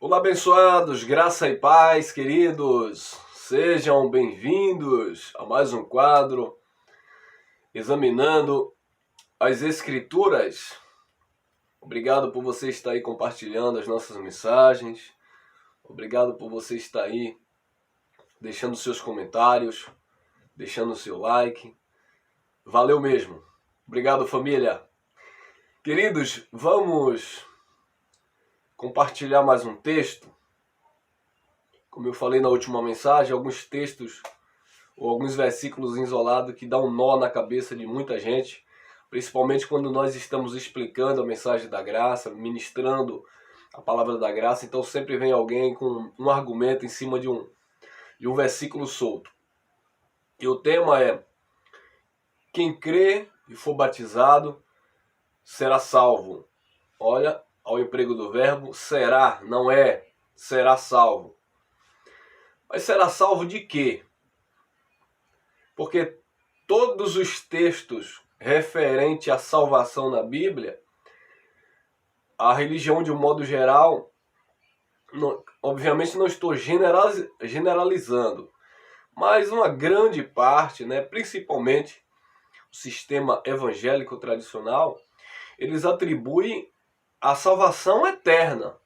Olá, abençoados, graça e paz, queridos. Sejam bem-vindos a mais um quadro examinando as Escrituras. Obrigado por você estar aí compartilhando as nossas mensagens. Obrigado por você estar aí deixando seus comentários, deixando seu like. Valeu mesmo. Obrigado, família. Queridos, vamos compartilhar mais um texto. Como eu falei na última mensagem, alguns textos ou alguns versículos isolados que dão um nó na cabeça de muita gente, principalmente quando nós estamos explicando a mensagem da graça, ministrando a palavra da graça. Então sempre vem alguém com um argumento em cima de um versículo solto. E o tema é: quem crê e for batizado será salvo. Olha ao emprego do verbo será, não é será salvo. Mas será salvo de quê? Porque todos os textos referentes à salvação na Bíblia, a religião de um modo geral, obviamente não estou generalizando, mas uma grande parte, principalmente o sistema evangélico tradicional, eles atribuem a salvação eterna.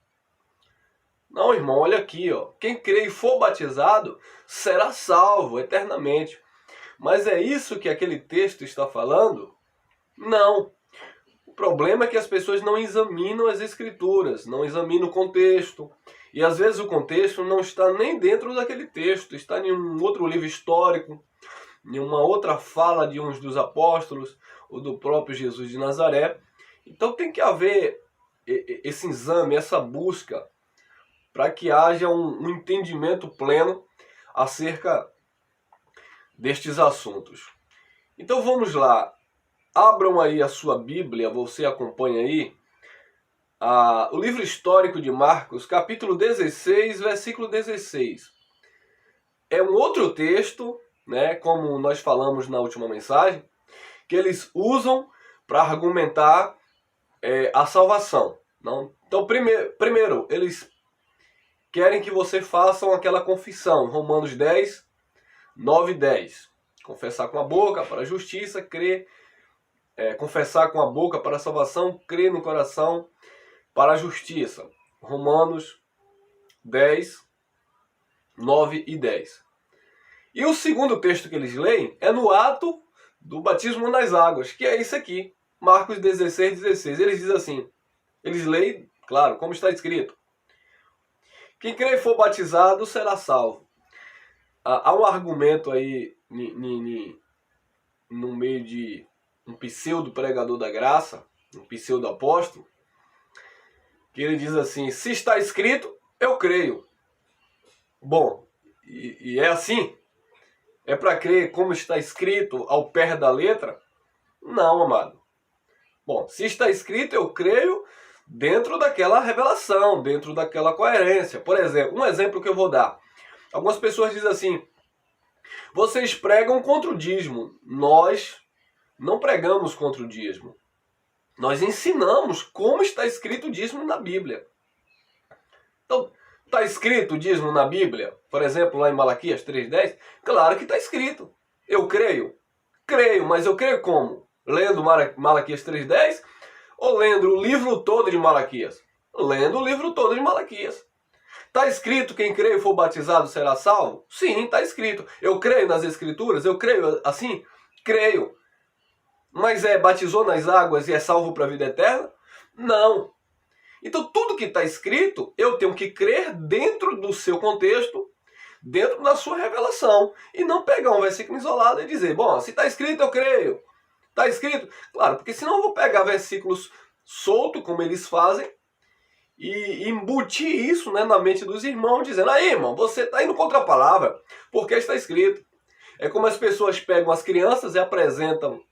Não, irmão, olha aqui, ó. Quem crê e for batizado será salvo eternamente. Mas é isso que aquele texto está falando? Não. O problema é que as pessoas não examinam as Escrituras, não examinam o contexto. E às vezes o contexto não está nem dentro daquele texto, está em um outro livro histórico, em uma outra fala de uns dos apóstolos, ou do próprio Jesus de Nazaré. Então tem que haver esse exame, essa busca, para que haja um entendimento pleno acerca destes assuntos. Então vamos lá. Abram aí a sua Bíblia, você acompanha aí, o livro histórico de Marcos, capítulo 16, versículo 16. É um outro texto, como nós falamos na última mensagem, que eles usam para argumentar a salvação. Não? Então, primeiro, eles querem que você faça aquela confissão, Romanos 10, 9 e 10. Confessar com a boca para a justiça, confessar com a boca para a salvação, crer no coração para a justiça. Romanos 10, 9 e 10. E o segundo texto que eles leem é no ato do batismo nas águas, que é isso aqui, Marcos 16, 16. Eles dizem assim, eles leem, claro, como está escrito: quem crê e for batizado será salvo. Há um argumento aí no meio de um pseudo-pregador da graça, um pseudo-apóstolo, que ele diz assim: se está escrito, eu creio. Bom, e é assim? É para crer como está escrito ao pé da letra? Não, amado. Bom, se está escrito, eu creio dentro daquela revelação, dentro daquela coerência. Por exemplo, um exemplo que eu vou dar. Algumas pessoas dizem assim: vocês pregam contra o dízimo. Nós não pregamos contra o dízimo. Nós ensinamos como está escrito o dízimo na Bíblia. Então, está escrito o dízimo na Bíblia? Por exemplo, lá em Malaquias 3,10? Claro que está escrito. Eu creio? Creio, mas eu creio como? Lendo Malaquias 3,10 ou lendo o livro todo de Malaquias? Lendo o livro todo de Malaquias. Está escrito: quem crê e for batizado será salvo? Sim, está escrito. Eu creio nas Escrituras? Eu creio assim? Creio. Mas batizou nas águas e é salvo para a vida eterna? Não. Então tudo que está escrito, eu tenho que crer dentro do seu contexto, dentro da sua revelação. E não pegar um versículo isolado e dizer: bom, se está escrito, eu creio. Está escrito? Claro, porque senão eu vou pegar versículos soltos, como eles fazem, e embutir isso na mente dos irmãos, dizendo: aí, irmão, você está indo contra a palavra, porque está escrito. É como as pessoas pegam as crianças e apresentam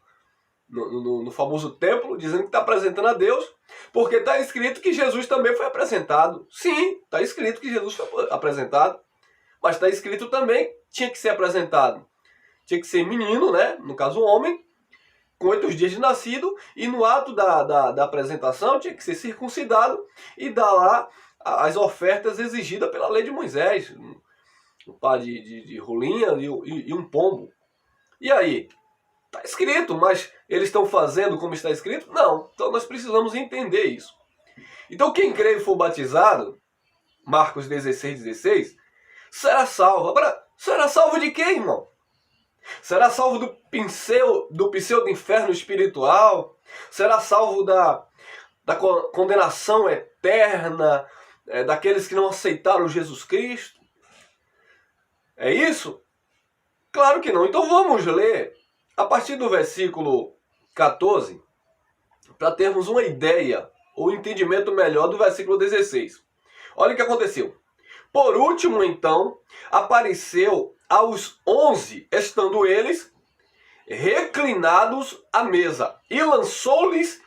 no famoso templo, dizendo que está apresentando a Deus, porque está escrito que Jesus também foi apresentado. Sim, está escrito que Jesus foi apresentado, mas está escrito também que tinha que ser apresentado. Tinha que ser menino, no caso homem, com 8 dias de nascido, e no ato da apresentação tinha que ser circuncidado e dar lá as ofertas exigidas pela lei de Moisés. Um par de rolinha e um pombo. E aí? Está escrito, mas eles estão fazendo como está escrito? Não. Então nós precisamos entender isso. Então quem crê e for batizado, Marcos 16, será salvo. Agora, será salvo de quê, irmão? Será salvo do pseudo-inferno espiritual? Será salvo da condenação eterna, daqueles que não aceitaram Jesus Cristo? É isso? Claro que não. Então vamos ler a partir do versículo 14, para termos uma ideia, ou um entendimento melhor do versículo 16. Olha o que aconteceu. Por último, então, apareceu aos 11, estando eles reclinados à mesa, e lançou-lhes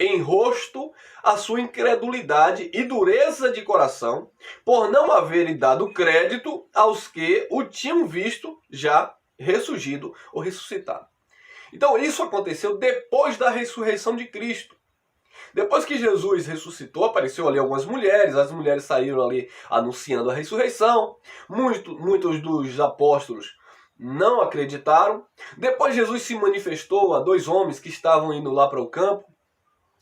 em rosto a sua incredulidade e dureza de coração, por não haverem dado crédito aos que o tinham visto já ressurgido ou ressuscitado. Então isso aconteceu depois da ressurreição de Cristo. Depois que Jesus ressuscitou, apareceu ali algumas mulheres, as mulheres saíram ali anunciando a ressurreição, muitos dos apóstolos não acreditaram. Depois Jesus se manifestou a 2 homens que estavam indo lá para o campo,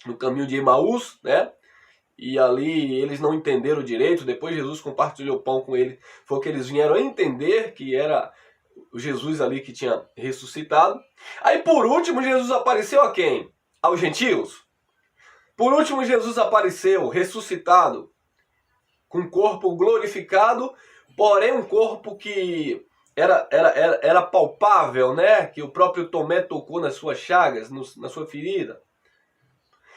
no caminho de Emaús, né? E ali eles não entenderam direito. Depois Jesus compartilhou pão com eles. Foi que eles vieram a entender que era o Jesus ali que tinha ressuscitado. Aí por último Jesus apareceu a quem? Aos gentios. Por último Jesus apareceu ressuscitado, com um corpo glorificado, porém um corpo que era palpável, né? Que o próprio Tomé tocou nas suas chagas, na sua ferida.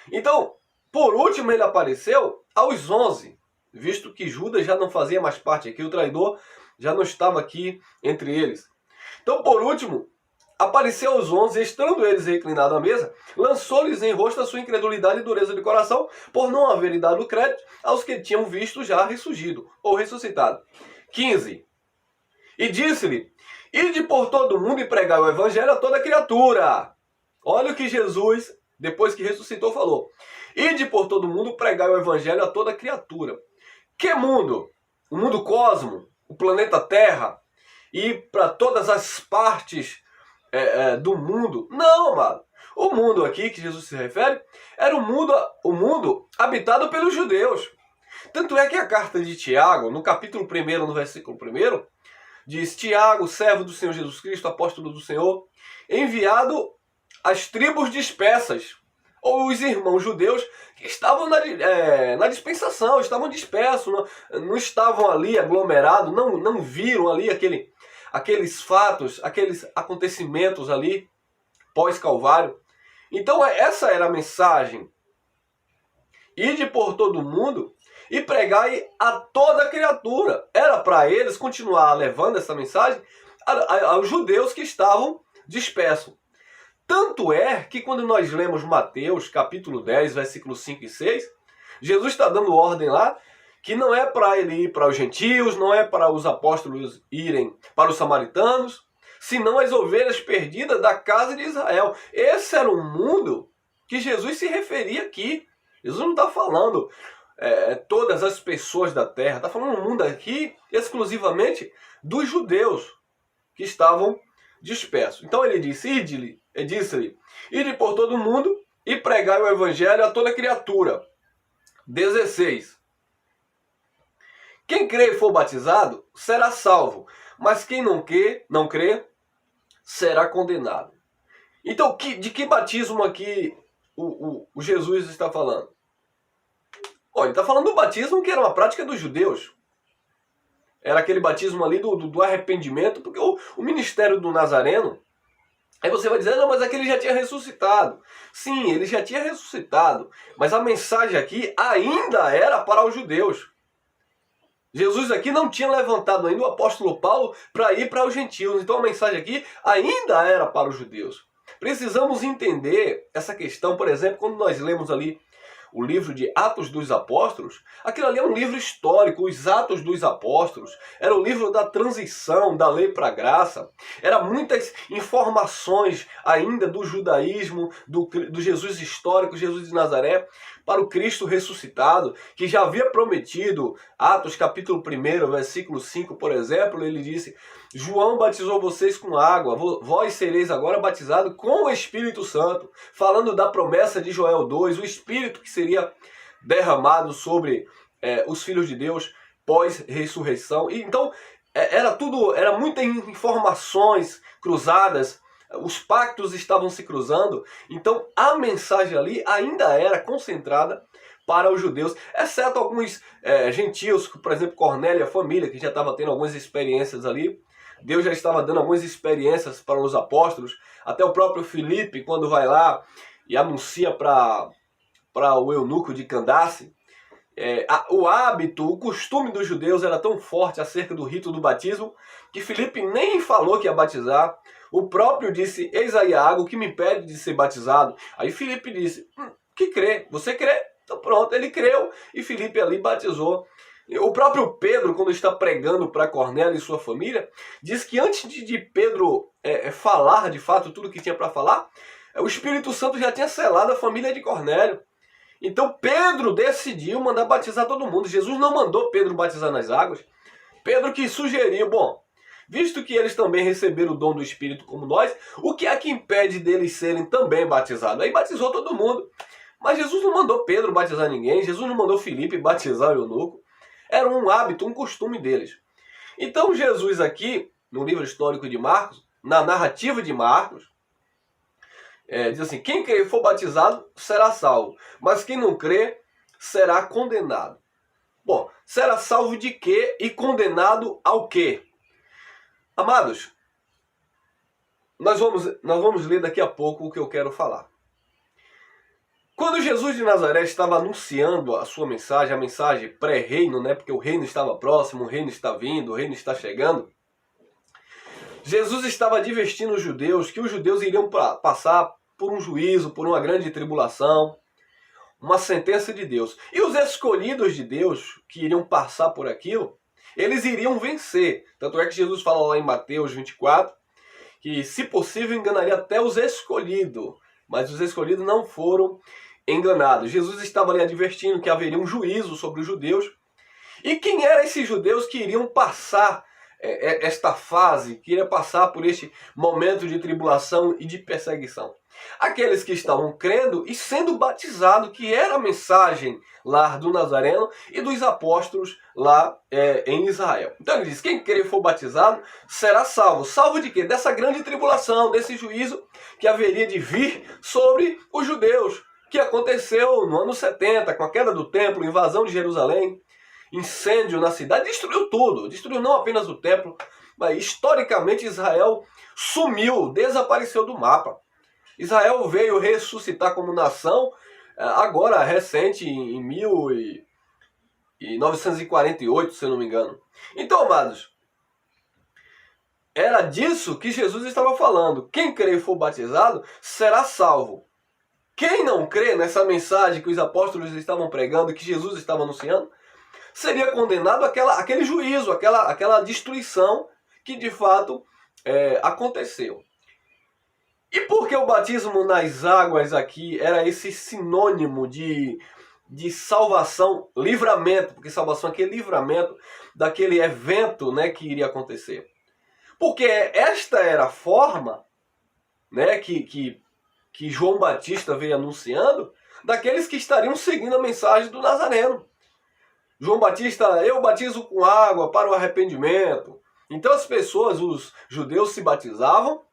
Então, por último ele apareceu aos 11, visto que Judas já não fazia mais parte aqui, o traidor já não estava aqui entre eles. Então, por último, apareceu aos 11, estando eles reclinados à mesa, lançou-lhes em rosto a sua incredulidade e dureza de coração, por não haverem dado crédito aos que tinham visto já ressurgido ou ressuscitado. 15. E disse-lhe, ide por todo o mundo e pregai o evangelho a toda criatura. Olha o que Jesus, depois que ressuscitou, falou. Ide por todo mundo pregai o evangelho a toda criatura. Que mundo? O mundo cosmo, o planeta Terra, e para todas as partes do mundo? Não, mano. O mundo aqui que Jesus se refere era o mundo habitado pelos judeus. Tanto é que a carta de Tiago, no capítulo 1, no versículo 1, diz: Tiago, servo do Senhor Jesus Cristo, apóstolo do Senhor, enviado às tribos dispersas, ou os irmãos judeus que estavam na dispensação, estavam dispersos, não estavam ali aglomerados, não viram ali aqueles fatos, aqueles acontecimentos ali pós-Calvário. Então essa era a mensagem. Ide por todo mundo e pregai a toda criatura. Era para eles continuar levando essa mensagem aos judeus que estavam dispersos. Tanto é que quando nós lemos Mateus capítulo 10, versículos 5 e 6, Jesus está dando ordem lá que não é para ele ir para os gentios, não é para os apóstolos irem para os samaritanos, senão as ovelhas perdidas da casa de Israel. Esse era o mundo que Jesus se referia aqui. Jesus não está falando todas as pessoas da terra, está falando um mundo aqui exclusivamente dos judeus que estavam dispersos. Então ele disse-lhe, ide por todo o mundo e pregai o evangelho a toda criatura. 16. Quem crê e for batizado será salvo, mas quem não crê, será condenado. Então, de que batismo aqui o Jesus está falando? Olha, ele está falando do batismo que era uma prática dos judeus. Era aquele batismo ali do arrependimento, porque o ministério do Nazareno, aí você vai dizer, não, mas aquele já tinha ressuscitado. Sim, ele já tinha ressuscitado, mas a mensagem aqui ainda era para os judeus. Jesus aqui não tinha levantado ainda o apóstolo Paulo para ir para os gentios. Então a mensagem aqui ainda era para os judeus. Precisamos entender essa questão, por exemplo, quando nós lemos ali o livro de Atos dos Apóstolos, aquilo ali é um livro histórico. Os Atos dos Apóstolos era o livro da transição da lei para a graça. Era muitas informações ainda do judaísmo, do Jesus histórico, Jesus de Nazaré, para o Cristo ressuscitado, que já havia prometido, Atos capítulo 1, versículo 5, por exemplo, ele disse: João batizou vocês com água, vós sereis agora batizados com o Espírito Santo, falando da promessa de Joel 2, o Espírito que seria derramado sobre os filhos de Deus pós-ressurreição. E então era muitas informações cruzadas, os pactos estavam se cruzando, então a mensagem ali ainda era concentrada para os judeus, exceto alguns gentios, por exemplo, Cornélio, a família, que já estava tendo algumas experiências ali. Deus já estava dando algumas experiências para os apóstolos, até o próprio Filipe, quando vai lá e anuncia para o eunuco de Candace, o hábito, o costume dos judeus era tão forte acerca do rito do batismo, que Filipe nem falou que ia batizar. O próprio disse: eis aí a água, o que me impede de ser batizado? Aí Filipe disse: que crê? Você crê? Então pronto, ele creu e Filipe ali batizou. O próprio Pedro, quando está pregando para Cornélio e sua família, diz que antes de Pedro falar de fato tudo o que tinha para falar, o Espírito Santo já tinha selado a família de Cornélio. Então Pedro decidiu mandar batizar todo mundo. Jesus não mandou Pedro batizar nas águas. Pedro que sugeriu: bom, visto que eles também receberam o dom do Espírito como nós, o que é que impede deles serem também batizados? Aí batizou todo mundo. Mas Jesus não mandou Pedro batizar ninguém, Jesus não mandou Filipe batizar o eunuco. Era um hábito, um costume deles. Então Jesus aqui, no livro histórico de Marcos, na narrativa de Marcos, diz assim: quem crer e for batizado será salvo, mas quem não crer será condenado. Bom, será salvo de quê e condenado ao quê? Amados, nós vamos ler daqui a pouco o que eu quero falar. Quando Jesus de Nazaré estava anunciando a sua mensagem, a mensagem pré-reino, né, porque o reino estava próximo, o reino está vindo, o reino está chegando, Jesus estava advertindo os judeus que os judeus iriam passar por um juízo, por uma grande tribulação, uma sentença de Deus. E os escolhidos de Deus, que iriam passar por aquilo, eles iriam vencer. Tanto é que Jesus fala lá em Mateus 24, que se possível enganaria até os escolhidos, mas os escolhidos não foram enganados. Jesus estava ali advertindo que haveria um juízo sobre os judeus. E quem eram esses judeus que iriam passar esta fase, que iriam passar por este momento de tribulação e de perseguição? Aqueles que estavam crendo e sendo batizados, que era a mensagem lá do Nazareno e dos apóstolos lá em Israel. Então ele diz: quem crer e for batizado será salvo. Salvo de quê? Dessa grande tribulação, desse juízo que haveria de vir sobre os judeus, que aconteceu no ano 70, com a queda do templo, invasão de Jerusalém, incêndio na cidade, destruiu tudo. Destruiu não apenas o templo, mas historicamente Israel sumiu, desapareceu do mapa. Israel veio ressuscitar como nação agora, recente, em 1948, se eu não me engano. Então, amados, era disso que Jesus estava falando. Quem crer e for batizado será salvo. Quem não crê nessa mensagem que os apóstolos estavam pregando, que Jesus estava anunciando, seria condenado àquele juízo, àquela destruição que de fato aconteceu. E por que o batismo nas águas aqui era esse sinônimo de salvação, livramento? Porque salvação aqui é livramento daquele evento, né, que iria acontecer. Porque esta era a forma, né, que João Batista veio anunciando, daqueles que estariam seguindo a mensagem do Nazareno. João Batista: eu batizo com água para o arrependimento. Então as pessoas, os judeus, se batizavam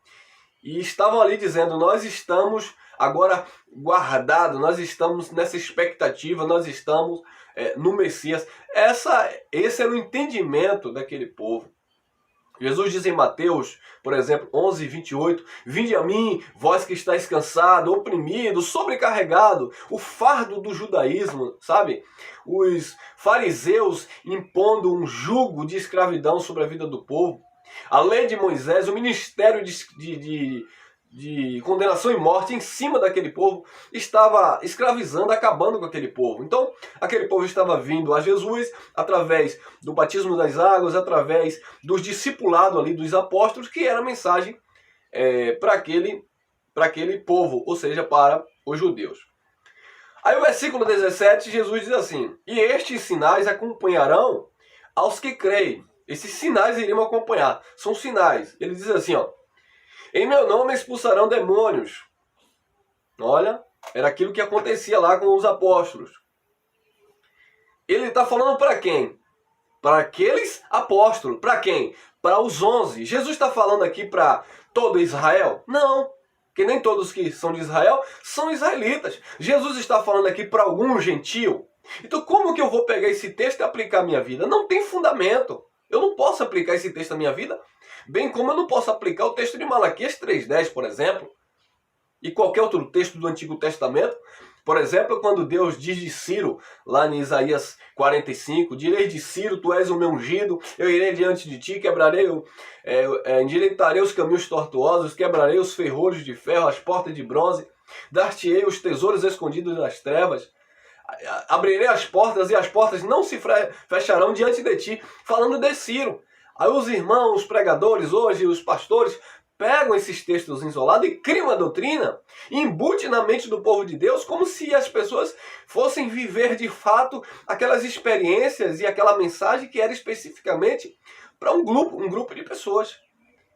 e estavam ali dizendo: nós estamos agora guardados, nós estamos nessa expectativa, nós estamos no Messias. Esse era o entendimento daquele povo. Jesus diz em Mateus, por exemplo, 11:28, vinde a mim, vós que estáis cansado, oprimido, sobrecarregado, o fardo do judaísmo, sabe? Os fariseus impondo um jugo de escravidão sobre a vida do povo. A lei de Moisés, o ministério de condenação e morte em cima daquele povo, estava escravizando, acabando com aquele povo. Então, aquele povo estava vindo a Jesus através do batismo das águas, através dos discipulados ali dos apóstolos, que era a mensagem para aquele povo, ou seja, para os judeus. Aí o versículo 17, Jesus diz assim: e estes sinais acompanharão aos que creem. Esses sinais iriam acompanhar. São sinais. Ele diz assim, ó: em meu nome expulsarão demônios. Olha, era aquilo que acontecia lá com os apóstolos. Ele está falando para quem? Para aqueles apóstolos. Para quem? Para os 11. Jesus está falando aqui para todo Israel? Não. Porque nem todos que são de Israel são israelitas. Jesus está falando aqui para algum gentio. Então como que eu vou pegar esse texto e aplicar à minha vida? Não tem fundamento. Eu não posso aplicar esse texto à minha vida, bem como eu não posso aplicar o texto de Malaquias 3:10, por exemplo, e qualquer outro texto do Antigo Testamento. Por exemplo, quando Deus diz de Ciro, lá em Isaías 45, direi de Ciro, tu és o meu ungido, eu irei diante de ti, endireitarei os caminhos tortuosos, quebrarei os ferrolhos de ferro, as portas de bronze, dar-te-ei os tesouros escondidos das trevas, abrirei as portas e as portas não se fecharão diante de ti, falando de Ciro. Aí os irmãos, os pregadores hoje, os pastores, pegam esses textos isolados e criam uma doutrina, e embute na mente do povo de Deus como se as pessoas fossem viver de fato aquelas experiências e aquela mensagem que era especificamente para um grupo de pessoas.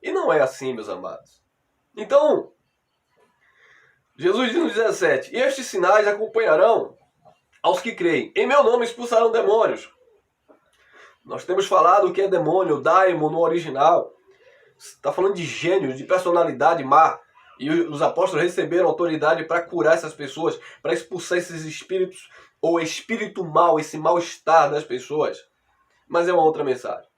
E não é assim, meus amados. Então, Jesus diz no 17, e estes sinais acompanharão aos que creem. Em meu nome expulsarão demônios. Nós temos falado o que é demônio, daimon no original. Está falando de gênios, de personalidade má. E os apóstolos receberam autoridade para curar essas pessoas, para expulsar esses espíritos, ou espírito mau, esse mal-estar das pessoas. Mas é uma outra mensagem.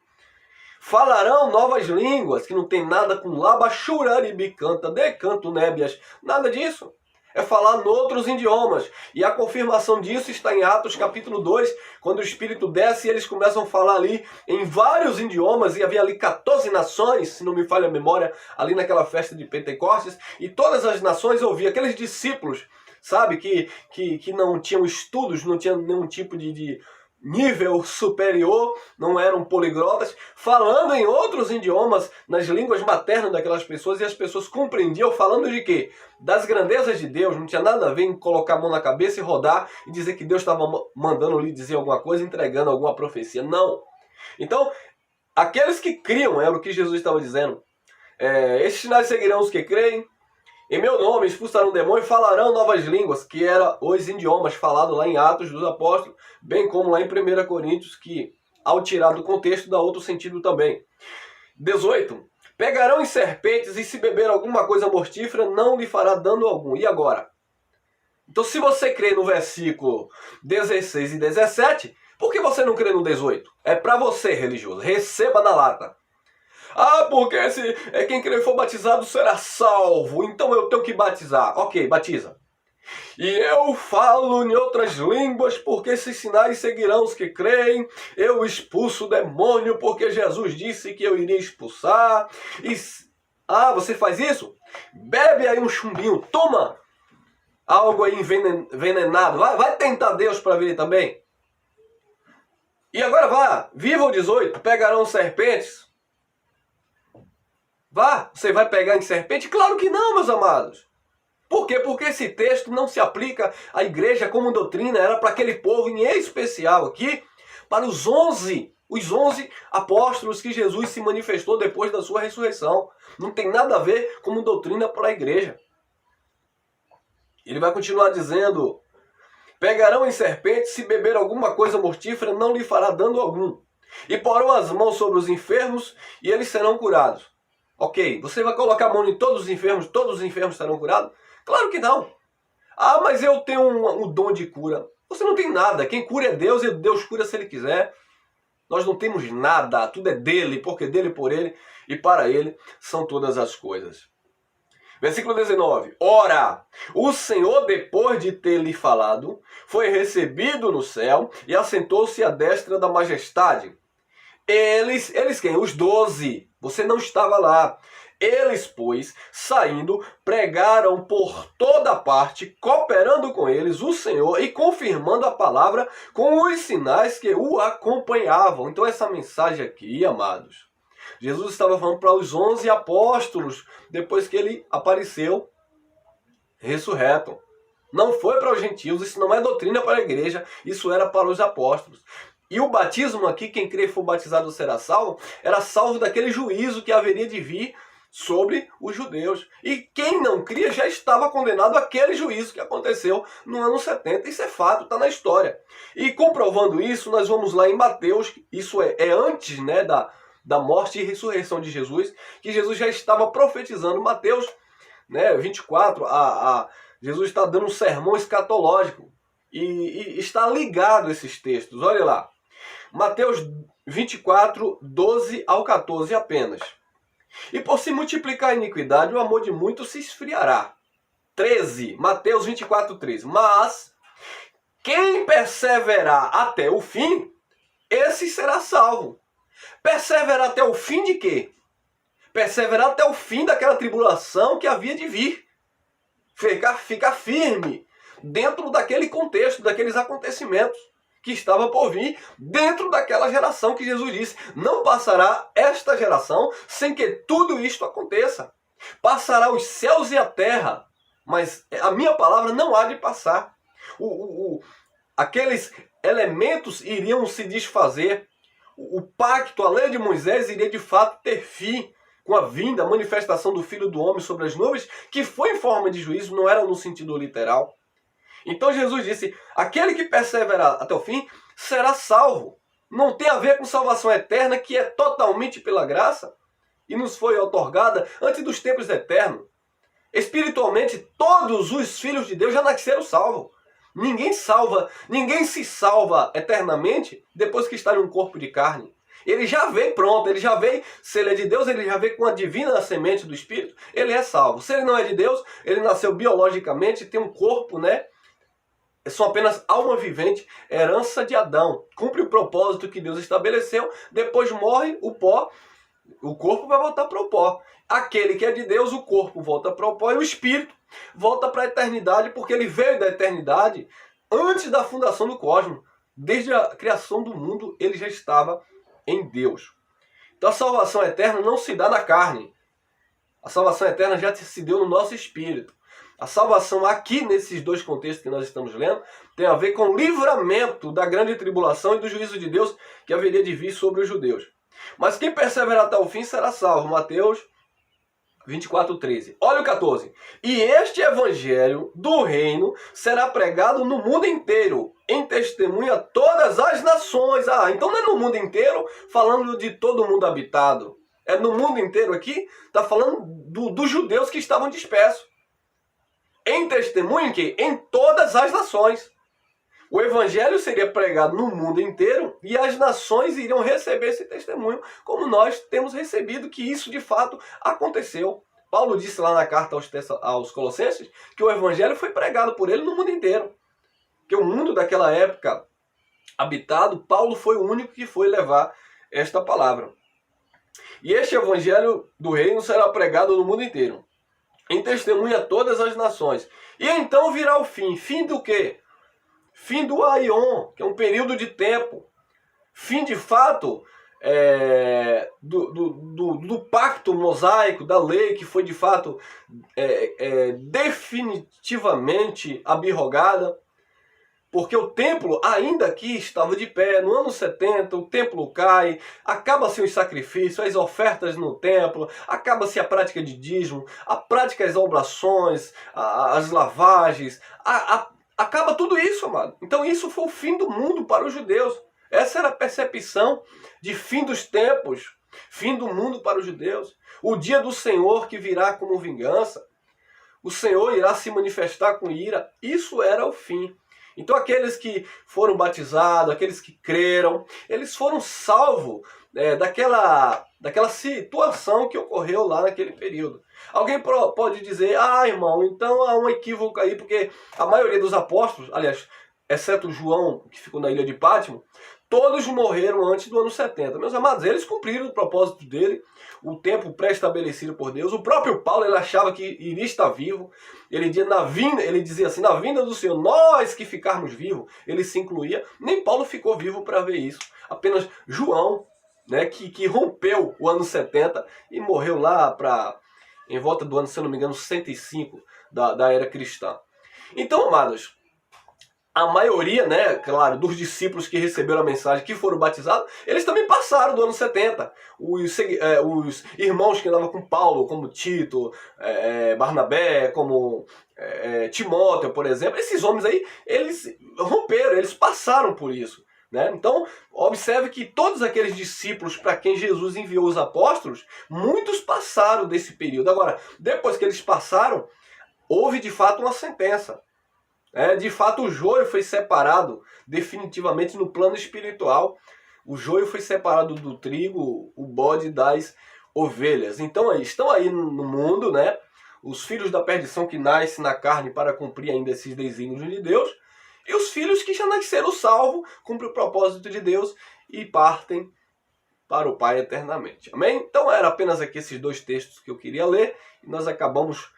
Falarão novas línguas, que não tem nada com labachuraribicanta, decanto, nébias, nada disso. É falar noutros idiomas. E a confirmação disso está em Atos capítulo 2, quando o Espírito desce e eles começam a falar ali em vários idiomas, e havia ali 14 nações, se não me falha a memória, ali naquela festa de Pentecostes, e todas as nações ouviam, aqueles discípulos, sabe, que não tinham estudos, não tinham nenhum tipo de nível superior, não eram poliglotas, falando em outros idiomas, nas línguas maternas daquelas pessoas, e as pessoas compreendiam, falando de quê? Das grandezas de Deus. Não tinha nada a ver em colocar a mão na cabeça e rodar e dizer que Deus estava mandando lhe dizer alguma coisa, entregando alguma profecia. Não. Então, aqueles que criam, era o que Jesus estava dizendo, esses sinais seguirão os que creem. Em meu nome expulsarão demônios e falarão novas línguas, que eram os idiomas falados lá em Atos dos Apóstolos, bem como lá em 1 Coríntios, que ao tirar do contexto dá outro sentido também. 18. Pegarão em serpentes e se beber alguma coisa mortífera não lhe fará dano algum. E agora? Então se você crê no versículo 16 e 17, por que você não crê no 18? É para você, religioso. Receba na lata. Ah, porque quem crer for batizado será salvo, então eu tenho que batizar. Ok, batiza. E eu falo em outras línguas, porque esses sinais seguirão os que creem. Eu expulso o demônio, porque Jesus disse que eu iria expulsar. Você faz isso? Bebe aí um chumbinho, toma algo aí envenenado. Vai tentar Deus para ver também. E agora vá, viva o 18, pegarão serpentes. Você vai pegar em serpente? Claro que não, meus amados. Por quê? Porque esse texto não se aplica à igreja como doutrina, era para aquele povo em especial aqui, para os 11 apóstolos que Jesus se manifestou depois da sua ressurreição. Não tem nada a ver como doutrina para a igreja. Ele vai continuar dizendo, pegarão em serpentes, se beber alguma coisa mortífera, não lhe fará dano algum. E porão as mãos sobre os enfermos, e eles serão curados. Ok, você vai colocar a mão em todos os enfermos serão curados? Claro que não. Mas eu tenho um dom de cura. Você não tem nada. Quem cura é Deus, e Deus cura se Ele quiser. Nós não temos nada. Tudo é dele, porque dele, por ele e para ele são todas as coisas. Versículo 19. Ora, o Senhor, depois de ter lhe falado, foi recebido no céu e assentou-se à destra da majestade. Eles quem? Os 12. Você não estava lá. Eles, pois, saindo, pregaram por toda parte, cooperando com eles o Senhor e confirmando a palavra com os sinais que o acompanhavam. Então essa mensagem aqui, amados, Jesus estava falando para os 11 apóstolos, depois que ele apareceu ressurreto. Não foi para os gentios, isso não é doutrina para a igreja, isso era para os apóstolos. E o batismo aqui, quem crê e for batizado será salvo, era salvo daquele juízo que haveria de vir sobre os judeus. E quem não cria já estava condenado àquele juízo que aconteceu no ano 70. Isso é fato, está na história. E comprovando isso, nós vamos lá em Mateus, isso é antes, né, da morte e ressurreição de Jesus, que Jesus já estava profetizando. Mateus, né, 24, Jesus está dando um sermão escatológico e está ligado a esses textos. Olha lá, Mateus 24, 12 ao 14 apenas. E por se multiplicar a iniquidade, o amor de muitos se esfriará. 13, Mateus 24, 13. Mas quem perseverar até o fim, esse será salvo. Perseverar até o fim de quê? Perseverar até o fim daquela tribulação que havia de vir. Ficar firme dentro daquele contexto, daqueles acontecimentos que estava por vir, dentro daquela geração que Jesus disse: não passará esta geração sem que tudo isto aconteça. Passará os céus e a terra, mas a minha palavra não há de passar. Aqueles elementos iriam se desfazer. O pacto, a lei de Moisés iria de fato ter fim com a vinda, a manifestação do Filho do Homem sobre as nuvens, que foi em forma de juízo, não era no sentido literal. Então Jesus disse: aquele que perseverar até o fim será salvo. Não tem a ver com salvação eterna, que é totalmente pela graça e nos foi otorgada antes dos tempos eternos. Espiritualmente, todos os filhos de Deus já nasceram salvos. Ninguém se salva eternamente depois que está em um corpo de carne. Ele já veio pronto, ele já veio, se ele é de Deus, ele já veio com a divina semente do Espírito, ele é salvo. Se ele não é de Deus, ele nasceu biologicamente, tem um corpo, né? São apenas alma vivente, herança de Adão. Cumpre o propósito que Deus estabeleceu, depois morre o pó, o corpo vai voltar para o pó. Aquele que é de Deus, o corpo volta para o pó e o espírito volta para a eternidade, porque ele veio da eternidade antes da fundação do cosmos. Desde a criação do mundo, ele já estava em Deus. Então a salvação eterna não se dá na carne. A salvação eterna já se deu no nosso espírito. A salvação aqui, nesses dois contextos que nós estamos lendo, tem a ver com o livramento da grande tribulação e do juízo de Deus que haveria de vir sobre os judeus. Mas quem perseverar até o fim será salvo. Mateus 24, 13. Olha o 14. E este evangelho do reino será pregado no mundo inteiro, em testemunha a todas as nações. Então não é no mundo inteiro falando de todo mundo habitado. É no mundo inteiro aqui, está falando dos judeus que estavam dispersos. Em testemunho que em todas as nações. O evangelho seria pregado no mundo inteiro e as nações iriam receber esse testemunho, como nós temos recebido, que isso de fato aconteceu. Paulo disse lá na carta aos Colossenses que o evangelho foi pregado por ele no mundo inteiro. Que o mundo daquela época habitado, Paulo foi o único que foi levar esta palavra. E este evangelho do reino será pregado no mundo inteiro, em testemunha a todas as nações. E então virá o fim. Fim do quê? Fim do aion, que é um período de tempo. Fim, de fato, do pacto mosaico, da lei, que foi, de fato, definitivamente abrogada. Porque o templo, ainda aqui, estava de pé. No ano 70, o templo cai, acaba-se os sacrifícios, as ofertas no templo, acaba-se a prática de dízimo, a prática das oblações, as lavagens, acaba tudo isso, amado. Então isso foi o fim do mundo para os judeus. Essa era a percepção de fim dos tempos, fim do mundo para os judeus. O dia do Senhor que virá como vingança. O Senhor irá se manifestar com ira. Isso era o fim. Então aqueles que foram batizados, aqueles que creram, eles foram salvos daquela situação que ocorreu lá naquele período. Alguém pode dizer: irmão, então há um equívoco aí, porque a maioria dos apóstolos, aliás, exceto João, que ficou na ilha de Pátimo, todos morreram antes do ano 70. Meus amados, eles cumpriram o propósito dele, o tempo pré-estabelecido por Deus. O próprio Paulo, ele achava que iria estar vivo. Ele dizia assim: na vinda do Senhor, nós que ficarmos vivos. Ele se incluía. Nem Paulo ficou vivo para ver isso. Apenas João, né, que rompeu o ano 70 e morreu lá em volta do ano, se eu não me engano, 105 da era cristã. Então, amados, a maioria, né, claro, dos discípulos que receberam a mensagem, que foram batizados, eles também passaram do ano 70. Os irmãos que andavam com Paulo, como Tito, Barnabé, como Timóteo, por exemplo, esses homens aí, eles romperam, eles passaram por isso. Né? Então, observe que todos aqueles discípulos para quem Jesus enviou os apóstolos, muitos passaram desse período. Agora, depois que eles passaram, houve de fato uma sentença. De fato, o joio foi separado definitivamente no plano espiritual. O joio foi separado do trigo, o bode das ovelhas. Então, estão aí no mundo, né, os filhos da perdição que nascem na carne para cumprir ainda esses desígnios de Deus, e os filhos que já nasceram salvos, cumprem o propósito de Deus e partem para o Pai eternamente. Amém? Então, era apenas aqui esses dois textos que eu queria ler, e nós acabamos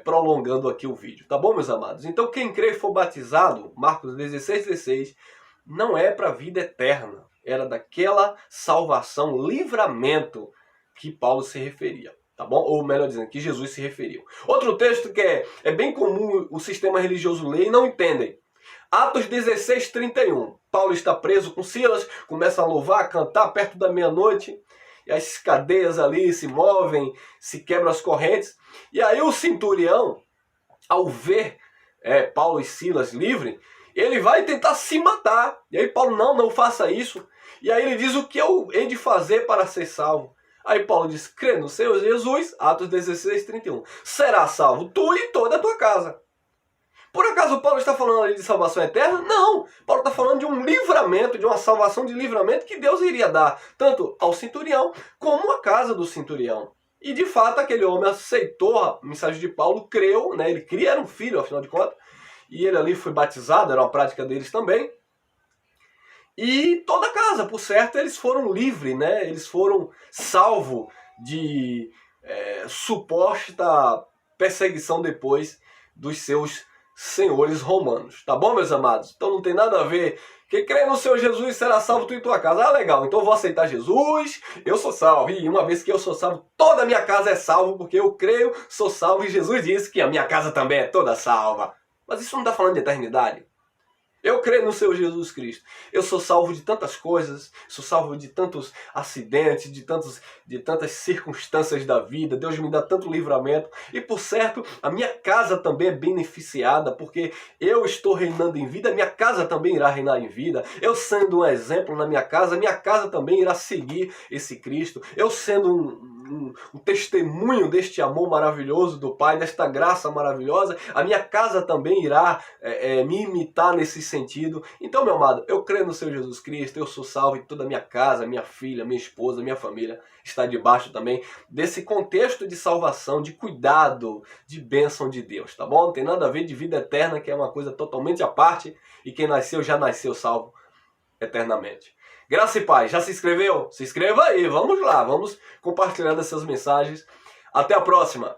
prolongando aqui o vídeo, tá bom, meus amados? Então, quem crê e for batizado, Marcos 16,16, não é para a vida eterna, era daquela salvação, livramento que Paulo se referia, tá bom? Ou melhor dizendo, que Jesus se referiu. Outro texto que é bem comum o sistema religioso ler e não entendem. Atos 16:31. Paulo está preso com Silas, começa a louvar, a cantar perto da meia-noite, e as cadeias ali se movem, se quebram as correntes. E aí o centurião, ao ver Paulo e Silas livres, ele vai tentar se matar. E aí Paulo, não faça isso. E aí ele diz, o que eu hei de fazer para ser salvo? Aí Paulo diz, crê no Senhor Jesus, Atos 16:31. Será salvo tu e toda a tua casa. Por acaso Paulo está falando ali de salvação eterna? Não! Paulo está falando de um livramento, de uma salvação de livramento que Deus iria dar, tanto ao centurião como à casa do centurião. E de fato aquele homem aceitou a mensagem de Paulo, creu, né? Ele cria, era um filho, afinal de contas, e ele ali foi batizado, era uma prática deles também. E toda a casa, por certo, eles foram livres, né? Eles foram salvos de suposta perseguição depois dos seus senhores romanos. Tá bom, meus amados? Então não tem nada a ver. Quem crê no Senhor Jesus será salvo tu e tua casa. Ah, legal. Então eu vou aceitar Jesus, eu sou salvo. E uma vez que eu sou salvo, toda a minha casa é salva, porque eu creio, sou salvo. E Jesus disse que a minha casa também é toda salva. Mas isso não está falando de eternidade. Eu creio no Senhor Jesus Cristo. Eu sou salvo de tantas coisas, sou salvo de tantos acidentes, de tantas circunstâncias da vida. Deus me dá tanto livramento. E por certo, a minha casa também é beneficiada, porque eu estou reinando em vida, minha casa também irá reinar em vida. Eu sendo um exemplo na minha casa também irá seguir esse Cristo. Eu sendo um testemunho deste amor maravilhoso do Pai, desta graça maravilhosa, a minha casa também irá me imitar nesse sentido. Então, meu amado, eu creio no Senhor Jesus Cristo, eu sou salvo, e toda a minha casa, minha filha, minha esposa, minha família está debaixo também desse contexto de salvação, de cuidado, de bênção de Deus, tá bom? Não tem nada a ver de vida eterna, que é uma coisa totalmente à parte, e quem nasceu já nasceu salvo eternamente. Graça e paz. Já se inscreveu? Se inscreva aí, vamos lá, vamos compartilhar essas mensagens. Até a próxima!